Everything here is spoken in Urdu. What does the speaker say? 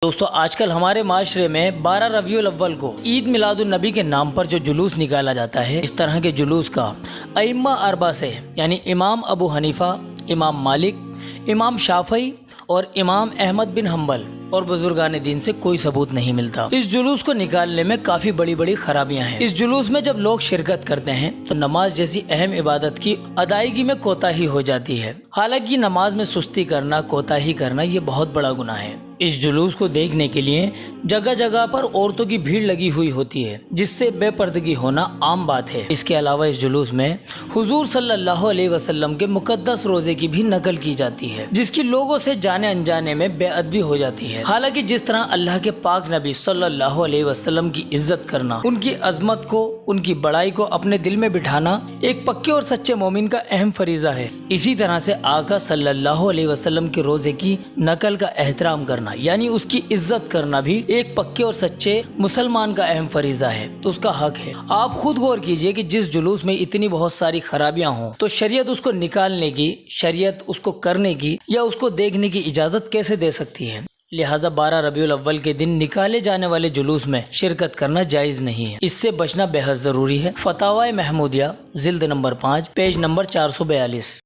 دوستو آج کل ہمارے معاشرے میں 12 ربیع الاول کو عید میلاد النبی کے نام پر جو جلوس نکالا جاتا ہے، اس طرح کے جلوس کا ائمہ اربعہ سے یعنی امام ابو حنیفہ، امام مالک، امام شافعی اور امام احمد بن حنبل اور بزرگان دین سے کوئی ثبوت نہیں ملتا۔ اس جلوس کو نکالنے میں کافی بڑی بڑی خرابیاں ہیں۔ اس جلوس میں جب لوگ شرکت کرتے ہیں تو نماز جیسی اہم عبادت کی ادائیگی میں کوتاہی ہو جاتی ہے۔ حالانکہ نماز میں سستی کرنا، کوتاہی کرنا یہ بہت بڑا گناہ ہے۔ اس جلوس کو دیکھنے کے لیے جگہ جگہ پر عورتوں کی بھیڑ لگی ہوئی ہوتی ہے، جس سے بے پردگی ہونا عام بات ہے۔ اس کے علاوہ اس جلوس میں حضور صلی اللہ علیہ وسلم کے مقدس روزے کی بھی نقل کی جاتی ہے، جس کی لوگوں سے جانے انجانے میں بے ادبی ہو جاتی ہے۔ حالانکہ جس طرح اللہ کے پاک نبی صلی اللہ علیہ وسلم کی عزت کرنا، ان کی عظمت کو، ان کی بڑائی کو اپنے دل میں بٹھانا ایک پکے اور سچے مومن کا اہم فریضہ ہے، اسی طرح سے آقا صلی اللہ علیہ وسلم کے روزے کی نقل کا احترام کرنا یعنی اس کی عزت کرنا بھی ایک پکے اور سچے مسلمان کا اہم فریضہ ہے، اس کا حق ہے۔ آپ خود غور کیجئے کہ جس جلوس میں اتنی بہت ساری خرابیاں ہوں تو شریعت اس کو نکالنے کی، شریعت اس کو کرنے کی یا اس کو دیکھنے کی اجازت کیسے دے سکتی ہے؟ لہٰذا 12 ربیع الاول کے دن نکالے جانے والے جلوس میں شرکت کرنا جائز نہیں ہے، اس سے بچنا بے حد ضروری ہے۔ فتاوی محمودیہ جلد نمبر 5 پیج نمبر 442۔